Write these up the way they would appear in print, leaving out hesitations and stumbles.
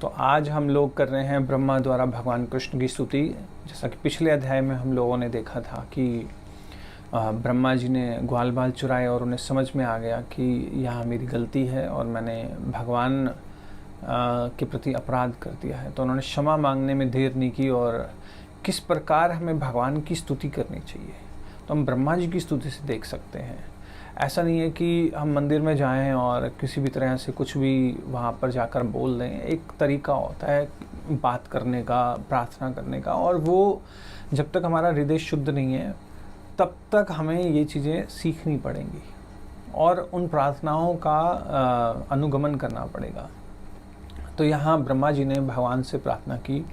तो आज हम लोग कर रहे हैं ब्रह्मा द्वारा भगवान कृष्ण की स्तुति। जैसा कि पिछले अध्याय में हम लोगों ने देखा था कि ब्रह्मा जी ने ग्वाल बाल चुराए और उन्हें समझ में आ गया कि यहाँ मेरी गलती है और मैंने भगवान के प्रति अपराध कर दिया है। तो उन्होंने क्षमा मांगने में देर नहीं की और किस प्रकार हमें भगवान की स्तुति करनी चाहिए तो हम ब्रह्मा जी की स्तुति से देख सकते हैं। ऐसा नहीं है कि हम मंदिर में जाएं और किसी भी तरह से कुछ भी वहाँ पर जाकर बोल दें। एक तरीका होता है बात करने का, प्रार्थना करने का, और वो जब तक हमारा हृदय शुद्ध नहीं है तब तक हमें ये चीज़ें सीखनी पड़ेंगी और उन प्रार्थनाओं का अनुगमन करना पड़ेगा। तो यहाँ ब्रह्मा जी ने भगवान से प्रार्थना की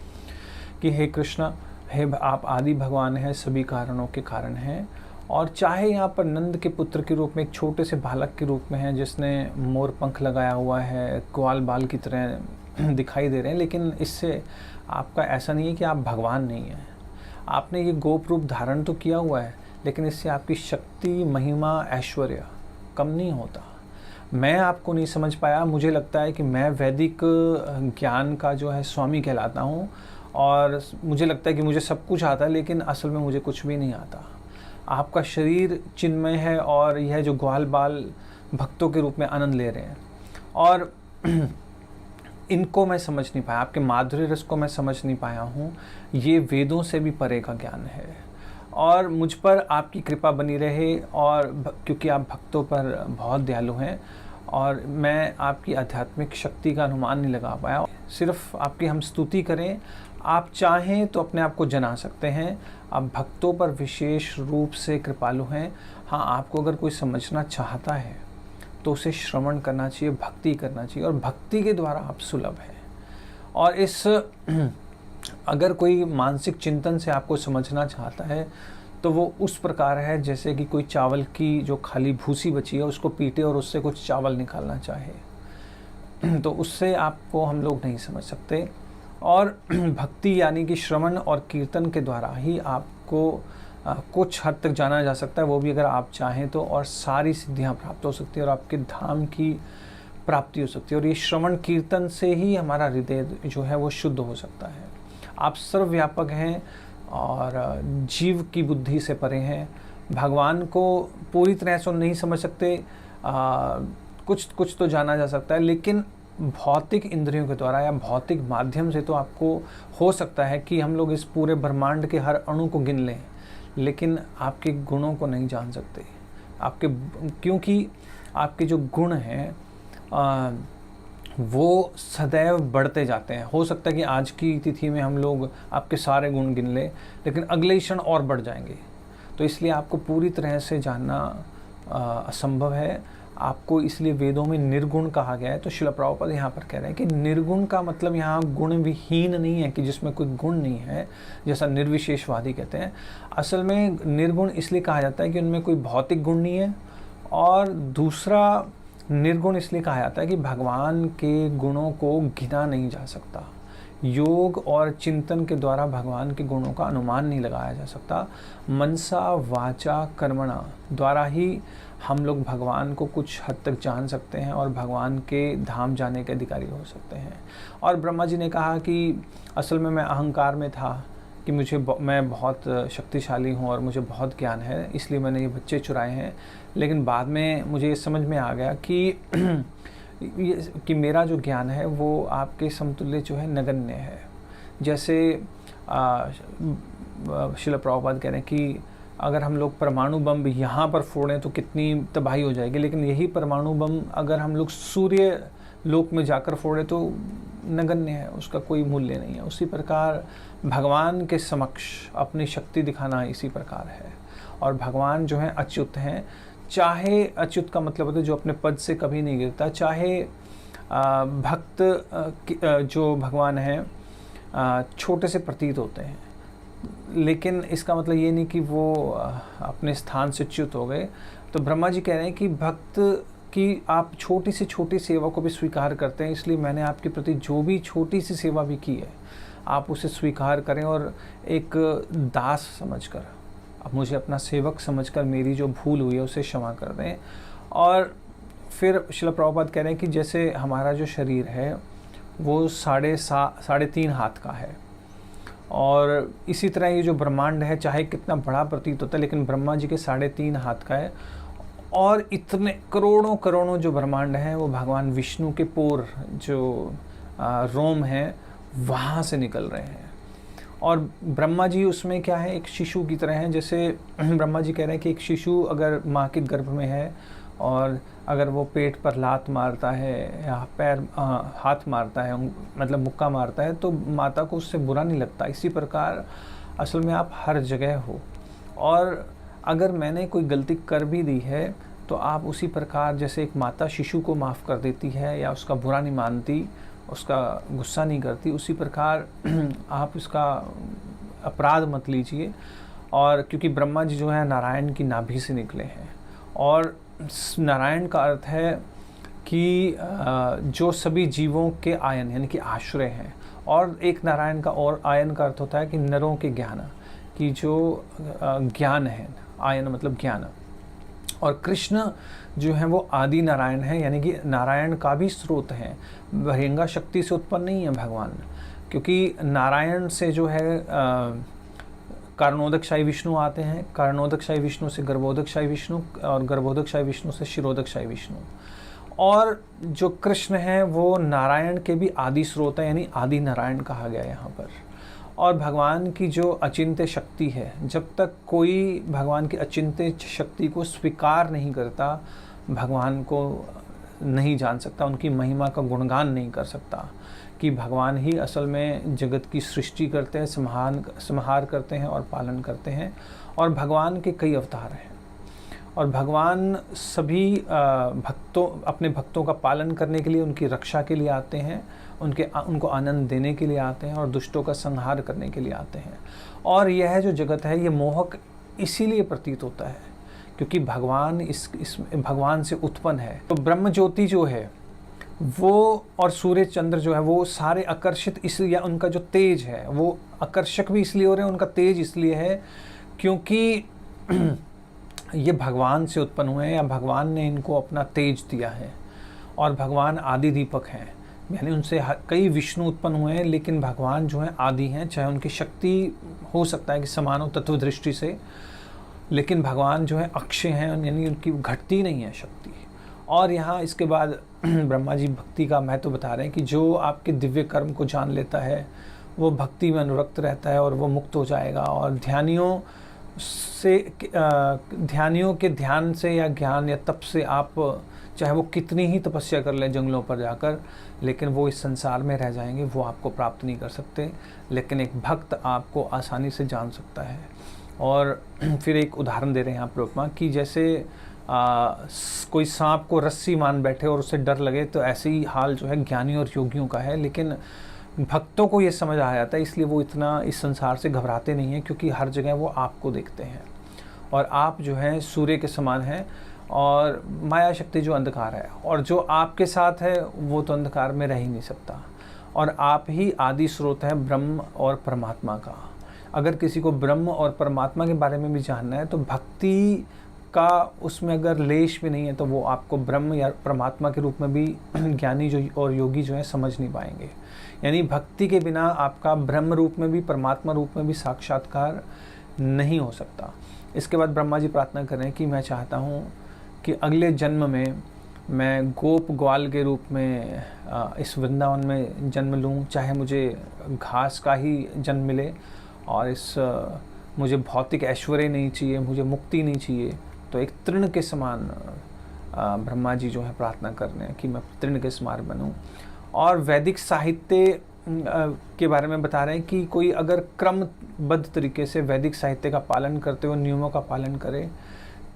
कि हे कृष्ण, हे आप आदि भगवान हैं, सभी कारणों के कारण हैं, और चाहे यहाँ पर नंद के पुत्र के रूप में एक छोटे से बालक के रूप में हैं जिसने मोर पंख लगाया हुआ है, ग्वाल बाल की तरह दिखाई दे रहे हैं, लेकिन इससे आपका ऐसा नहीं है कि आप भगवान नहीं हैं। आपने ये गोप रूप धारण तो किया हुआ है, लेकिन इससे आपकी शक्ति, महिमा, ऐश्वर्य कम नहीं होता। मैं आपको नहीं समझ पाया, मुझे लगता है कि मैं वैदिक ज्ञान का जो है स्वामी कहलाता हूँ और मुझे लगता है कि मुझे सब कुछ आता है, लेकिन असल में मुझे कुछ भी नहीं आता। आपका शरीर चिन्मय है और यह जो ग्वाल बाल भक्तों के रूप में आनंद ले रहे हैं और इनको मैं समझ नहीं पाया, आपके माधुर्य रस को मैं समझ नहीं पाया हूँ। ये वेदों से भी परे का ज्ञान है और मुझ पर आपकी कृपा बनी रहे, और क्योंकि आप भक्तों पर बहुत दयालु हैं और मैं आपकी आध्यात्मिक शक्ति का अनुमान नहीं लगा पाया। सिर्फ आपकी हम स्तुति करें, आप चाहें तो अपने आप को जना सकते हैं। आप भक्तों पर विशेष रूप से कृपालु हैं। हाँ, आपको अगर कोई समझना चाहता है तो उसे श्रवण करना चाहिए, भक्ति करना चाहिए, और भक्ति के द्वारा आप सुलभ हैं। और इस अगर कोई मानसिक चिंतन से आपको समझना चाहता है तो वो उस प्रकार है जैसे कि कोई चावल की जो खाली भूसी बची है उसको पीटे और उससे कुछ चावल निकालना चाहे, तो उससे आपको हम लोग नहीं समझ सकते। और भक्ति यानी कि श्रवण और कीर्तन के द्वारा ही आपको कुछ हद तक जाना जा सकता है, वो भी अगर आप चाहें तो, और सारी सिद्धियां प्राप्त हो सकती है और आपके धाम की प्राप्ति हो सकती है। और ये श्रवण कीर्तन से ही हमारा हृदय जो है वो शुद्ध हो सकता है। आप सर्वव्यापक हैं और जीव की बुद्धि से परे हैं। भगवान को पूरी तरह से नहीं समझ सकते, कुछ तो जाना जा सकता है, लेकिन भौतिक इंद्रियों के द्वारा या भौतिक माध्यम से तो आपको हो सकता है कि हम लोग इस पूरे ब्रह्मांड के हर अणु को गिन लें, लेकिन आपके गुणों को नहीं जान सकते। क्योंकि आपके जो गुण हैं वो सदैव बढ़ते जाते हैं। हो सकता है कि आज की तिथि में हम लोग आपके सारे गुण गिन लें, लेकिन अगले क्षण और बढ़ जाएंगे। तो इसलिए आपको पूरी तरह से जानना असंभव है। आपको इसलिए वेदों में निर्गुण कहा गया है। तो श्रील प्रभुपाद यहाँ पर कह रहे हैं कि निर्गुण का मतलब यहाँ गुण विहीन नहीं है कि जिसमें कोई गुण नहीं है, जैसा निर्विशेषवादी कहते हैं। असल में निर्गुण इसलिए कहा जाता है कि उनमें कोई भौतिक गुण नहीं है, और दूसरा निर्गुण इसलिए कहा जाता है कि भगवान के गुणों को गिना नहीं जा सकता। योग और चिंतन के द्वारा भगवान के गुणों का अनुमान नहीं लगाया जा सकता। मनसा वाचा कर्मणा द्वारा ही हम लोग भगवान को कुछ हद तक जान सकते हैं और भगवान के धाम जाने के अधिकारी हो सकते हैं। और ब्रह्मा जी ने कहा कि असल में मैं अहंकार में था कि मैं बहुत शक्तिशाली हूँ और मुझे बहुत ज्ञान है, इसलिए मैंने ये बच्चे चुराए हैं। लेकिन बाद में मुझे ये समझ में आ गया कि मेरा जो ज्ञान है वो आपके समतुल्य जो है नगण्य है। जैसे श्रील प्रभुपाद कह रहे हैं कि अगर हम लोग परमाणु बम यहाँ पर फोड़ें तो कितनी तबाही हो जाएगी, लेकिन यही परमाणु बम अगर हम लोग सूर्य लोक में जाकर फोड़े तो नगण्य है, उसका कोई मूल्य नहीं है। उसी प्रकार भगवान के समक्ष अपनी शक्ति दिखाना इसी प्रकार है। और भगवान जो है अच्युत हैं। चाहे अच्युत का मतलब होता है जो अपने पद से कभी नहीं गिरता। चाहे भक्त जो भगवान हैं छोटे से प्रतीत होते हैं, लेकिन इसका मतलब ये नहीं कि वो अपने स्थान से च्युत हो गए। तो ब्रह्मा जी कह रहे हैं कि भक्त की आप छोटी से छोटी सेवा को भी स्वीकार करते हैं, इसलिए मैंने आपके प्रति जो भी छोटी सी सेवा भी की है आप उसे स्वीकार करें और एक दास समझकर, अब मुझे अपना सेवक समझकर मेरी जो भूल हुई है उसे क्षमा कर दें। और फिर श्रील प्रभुपाद कह रहे हैं कि जैसे हमारा जो शरीर है वो 3.5 हाथ का है। और इसी तरह ये जो ब्रह्मांड है, चाहे कितना बड़ा प्रतीत होता है, लेकिन ब्रह्मा जी के 3.5 हाथ का है। और इतने करोड़ों करोड़ों जो ब्रह्मांड हैं वो भगवान विष्णु के पोर जो रोम है वहाँ से निकल रहे हैं। और ब्रह्मा जी उसमें क्या है, एक शिशु की तरह हैं। जैसे ब्रह्मा जी कह रहे हैं कि एक शिशु अगर माँ के गर्भ में है और अगर वो पेट पर लात मारता है या हाथ मारता है, मतलब मुक्का मारता है, तो माता को उससे बुरा नहीं लगता। इसी प्रकार असल में आप हर जगह हो, और अगर मैंने कोई गलती कर भी दी है तो आप उसी प्रकार, जैसे एक माता शिशु को माफ़ कर देती है या उसका बुरा नहीं मानती, उसका गुस्सा नहीं करती, उसी प्रकार आप इसका अपराध मत लीजिए। और क्योंकि ब्रह्मा जी जो है नारायण की नाभि से निकले हैं, और नारायण का अर्थ है कि जो सभी जीवों के आयन यानी कि आश्रय हैं। और एक नारायण का और आयन का अर्थ होता है कि नरों के ज्ञान, की जो ज्ञान है, आयन मतलब ज्ञान। और कृष्ण जो है वो आदि नारायण है, यानी कि नारायण का भी स्रोत है, भयंगा शक्ति से उत्पन्न नहीं है भगवान। क्योंकि नारायण से जो है कारणोदकशाही विष्णु आते हैं, कारणोदकशाही विष्णु से गर्भोदकशाही विष्णु, और गर्भोदकशाही विष्णु से शिरोदकशाही विष्णु। और जो कृष्ण है वो नारायण के भी आदि स्रोत है, यानी आदि नारायण कहा गया यहाँ पर। और भगवान की जो अचिंत्य शक्ति है, जब तक कोई भगवान की अचिंत्य शक्ति को स्वीकार नहीं करता, भगवान को नहीं जान सकता, उनकी महिमा का गुणगान नहीं कर सकता कि भगवान ही असल में जगत की सृष्टि करते हैं, संहार करते हैं और पालन करते हैं। और भगवान के कई अवतार हैं, और भगवान सभी अपने भक्तों का पालन करने के लिए, उनकी रक्षा के लिए आते हैं, उनको आनंद देने के लिए आते हैं, और दुष्टों का संहार करने के लिए आते हैं। और यह जो जगत है ये मोहक इसीलिए प्रतीत होता है क्योंकि भगवान इस भगवान से उत्पन्न है। तो ब्रह्म ज्योति जो है वो, और सूर्य चंद्र जो है वो सारे आकर्षित इसलिए, उनका जो तेज है वो आकर्षक भी इसलिए हो रहे हैं, उनका तेज इसलिए है क्योंकि ये भगवान से उत्पन्न हुए हैं, या भगवान ने इनको अपना तेज दिया है। और भगवान आदि दीपक हैं, यानी उनसे कई विष्णु उत्पन्न हुए हैं, लेकिन भगवान जो हैं आदि हैं। चाहे उनकी शक्ति हो सकता है कि समान हो तत्व दृष्टि से, लेकिन भगवान जो है अक्षय हैं, यानी उनकी घटती नहीं है शक्ति। और यहाँ इसके बाद ब्रह्मा जी भक्ति का महत्व बता रहे हैं कि जो आपके दिव्य कर्म को जान लेता है वो भक्ति में अनुरक्त रहता है और वो मुक्त हो जाएगा। और ध्यानियों के ध्यान से या ज्ञान या तप से आप चाहे वो कितनी ही तपस्या कर लें जंगलों पर जाकर, लेकिन वो इस संसार में रह जाएंगे, वो आपको प्राप्त नहीं कर सकते। लेकिन एक भक्त आपको आसानी से जान सकता है। और फिर एक उदाहरण दे रहे हैं यहाँ प्रभुपा कि जैसे कोई सांप को रस्सी मान बैठे और उससे डर लगे, तो ऐसे ही हाल जो है ज्ञानी और योगियों का है। लेकिन भक्तों को ये समझ आ जाता है, इसलिए वो इतना इस संसार से घबराते नहीं हैं, क्योंकि हर जगह वो आपको देखते हैं। और आप जो हैं सूर्य के समान हैं, और माया शक्ति जो अंधकार है, और जो आपके साथ है वो तो अंधकार में रह ही नहीं सकता। और आप ही आदि स्रोत हैं ब्रह्म और परमात्मा का। अगर किसी को ब्रह्म और परमात्मा के बारे में भी जानना है तो भक्ति का उसमें अगर लेश भी नहीं है तो वो आपको ब्रह्म या परमात्मा के रूप में भी ज्ञानी जो और योगी जो है समझ नहीं पाएंगे। यानी भक्ति के बिना आपका ब्रह्म रूप में भी परमात्मा रूप में भी साक्षात्कार नहीं हो सकता। इसके बाद ब्रह्मा जी प्रार्थना करें कि मैं चाहता हूँ कि अगले जन्म में मैं गोप ग्वाल के रूप में इस वृंदावन में जन्म लूँ, चाहे मुझे घास का ही जन्म मिले, और मुझे भौतिक ऐश्वर्य नहीं चाहिए, मुझे मुक्ति नहीं चाहिए। तो एक तृण के समान ब्रह्मा जी जो है प्रार्थना कर रहे हैं कि मैं तृण के समान बनूं। और वैदिक साहित्य के बारे में बता रहे हैं कि कोई अगर क्रमबद्ध तरीके से वैदिक साहित्य का पालन करते हुए नियमों का पालन करे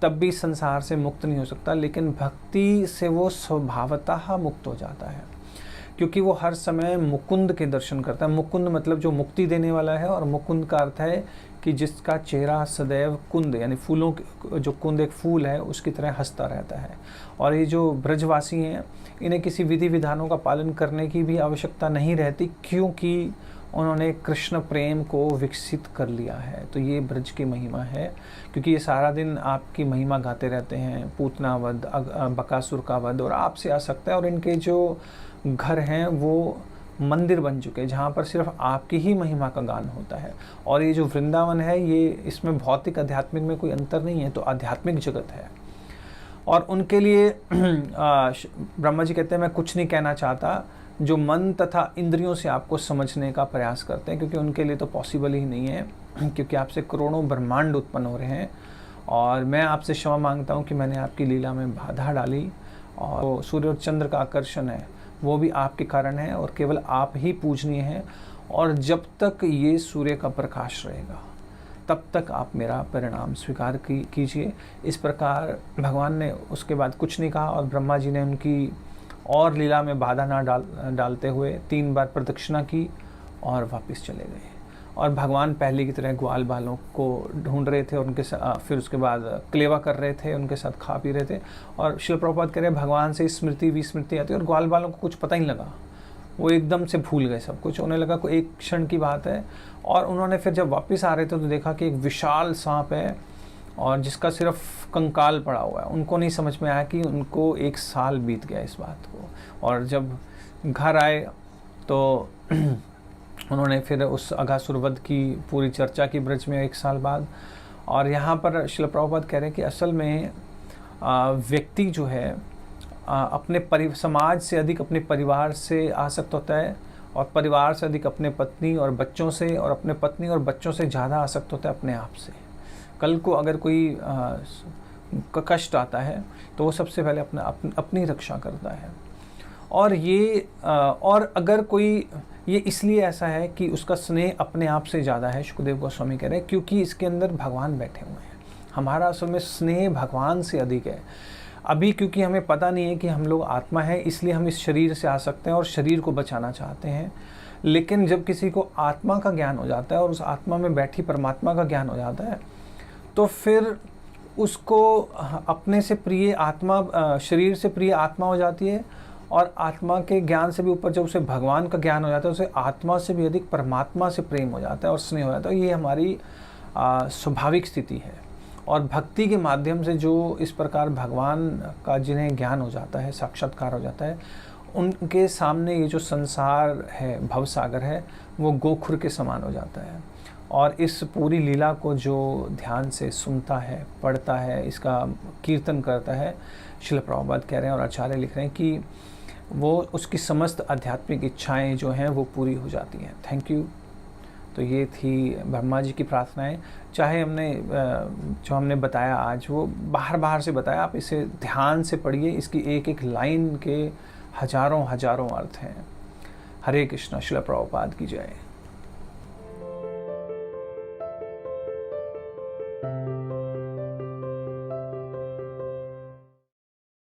तब भी संसार से मुक्त नहीं हो सकता, लेकिन भक्ति से वो स्वभावतः मुक्त हो जाता है, क्योंकि वो हर समय मुकुंद के दर्शन करता है। मुकुंद मतलब जो मुक्ति देने वाला है, और मुकुंद का अर्थ है कि जिसका चेहरा सदैव कुंद यानी फूलों जो कुंद एक फूल है उसकी तरह हंसता रहता है। और ये जो ब्रजवासी हैं इन्हें किसी विधि विधानों का पालन करने की भी आवश्यकता नहीं रहती, क्योंकि उन्होंने कृष्ण प्रेम को विकसित कर लिया है। तो ये ब्रज की महिमा है, क्योंकि ये सारा दिन आपकी महिमा गाते रहते हैं, पूतना वध, बकासुर का वध, और आपसे आ सकता है। और इनके जो घर हैं वो मंदिर बन चुके हैं जहाँ पर सिर्फ आपकी ही महिमा का गान होता है। और ये जो वृंदावन है, ये इसमें भौतिक आध्यात्मिक में कोई अंतर नहीं है, तो आध्यात्मिक जगत है। और उनके लिए ब्रह्मा जी कहते हैं मैं कुछ नहीं कहना चाहता, जो मन तथा इंद्रियों से आपको समझने का प्रयास करते हैं, क्योंकि उनके लिए तो पॉसिबल ही नहीं है, क्योंकि आपसे करोड़ों ब्रह्मांड उत्पन्न हो रहे हैं। और मैं आपसे क्षमा मांगता हूँ कि मैंने आपकी लीला में बाधा डाली, और सूर्य और चंद्र का आकर्षण है वो भी आपके कारण है, और केवल आप ही पूजनीय हैं। और जब तक ये सूर्य का प्रकाश रहेगा तब तक आप मेरा परिणाम स्वीकार कीजिए। इस प्रकार भगवान ने उसके बाद कुछ नहीं कहा, और ब्रह्मा जी ने उनकी और लीला में बाधा ना डालते हुए 3 बार प्रदक्षिणा की और वापस चले गए। और भगवान पहले की तरह ग्वाल बालों को ढूंढ रहे थे, और उनके फिर उसके बाद क्लेवा कर रहे थे, उनके साथ खा पी रहे थे। और शिल प्रभुपाद कह रहे हैं भगवान से स्मृति विस्मृति आती है, और ग्वाल बालों को कुछ पता ही नहीं लगा, वो एकदम से भूल गए सब कुछ, उन्हें लगा कोई एक क्षण की बात है। और उन्होंने फिर जब वापस आ रहे थे तो देखा कि एक विशाल सांप है और जिसका सिर्फ कंकाल पड़ा हुआ है। उनको नहीं समझ में आया कि उनको 1 साल बीत गया इस बात को। और जब घर आए तो उन्होंने फिर उस अघासुर वध की पूरी चर्चा की ब्रज में 1 साल बाद। और यहाँ पर श्रील प्रभुपाद कह रहे हैं कि असल में व्यक्ति जो है अपने समाज से अधिक अपने परिवार से आसक्त होता है, और परिवार से अधिक अपने पत्नी और बच्चों से, और अपने पत्नी और बच्चों से ज़्यादा आसक्त होता है अपने आप से। कल को अगर कोई कष्ट आता है तो वो सबसे पहले अपनी रक्षा करता है। और ये और अगर कोई, ये इसलिए ऐसा है कि उसका स्नेह अपने आप से ज़्यादा है, शुकदेव गोस्वामी कह रहे हैं, क्योंकि इसके अंदर भगवान बैठे हुए हैं। हमारा असल में स्नेह भगवान से अधिक है। अभी क्योंकि हमें पता नहीं है कि हम लोग आत्मा है, इसलिए हम इस शरीर से आ सकते हैं और शरीर को बचाना चाहते हैं। लेकिन जब किसी को आत्मा का ज्ञान हो जाता है और उस आत्मा में बैठी परमात्मा का ज्ञान हो जाता है, तो फिर उसको अपने से प्रिय आत्मा, शरीर से प्रिय आत्मा हो जाती है। और आत्मा के ज्ञान से भी ऊपर जब उसे भगवान का ज्ञान हो जाता है, उसे आत्मा से भी अधिक परमात्मा से प्रेम हो जाता है और स्नेह हो जाता है। ये हमारी स्वाभाविक स्थिति है। और भक्ति के माध्यम से जो इस प्रकार भगवान का जिन्हें ज्ञान हो जाता है, साक्षात्कार हो जाता है, उनके सामने ये जो संसार है, भवसागर है, वो गोखुर के समान हो जाता है। और इस पूरी लीला को जो ध्यान से सुनता है, पढ़ता है, इसका कीर्तन करता है, श्रील प्रभुपाद कह रहे हैं और आचार्य लिख रहे हैं कि वो उसकी समस्त आध्यात्मिक इच्छाएं जो हैं वो पूरी हो जाती हैं। Thank you. तो ये थी ब्रह्मा जी की प्रार्थनाएं। चाहे जो हमने बताया आज वो बाहर से बताया, आप इसे ध्यान से पढ़िए, इसकी एक एक लाइन के हजारों अर्थ हैं। हरे कृष्णा। श्रील प्रभुपाद की जय।